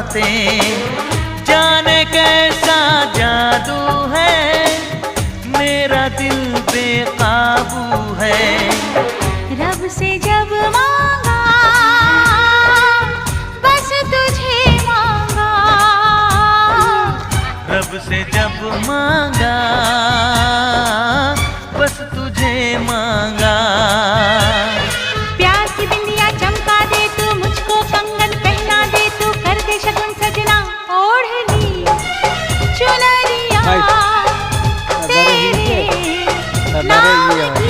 बातें, जाने कैसा जादू है, मेरा दिल बेकाबू है। रब से जब मांगा बस तुझे मांगा, रब से जब मांगा बस तुझे मांगा। प्यार की बिंदिया चमका दे तू, मुझको कंगन पहना दे तू, कर दे शगुन सजना ओढ़नी चुनरिया तेरे नाम की।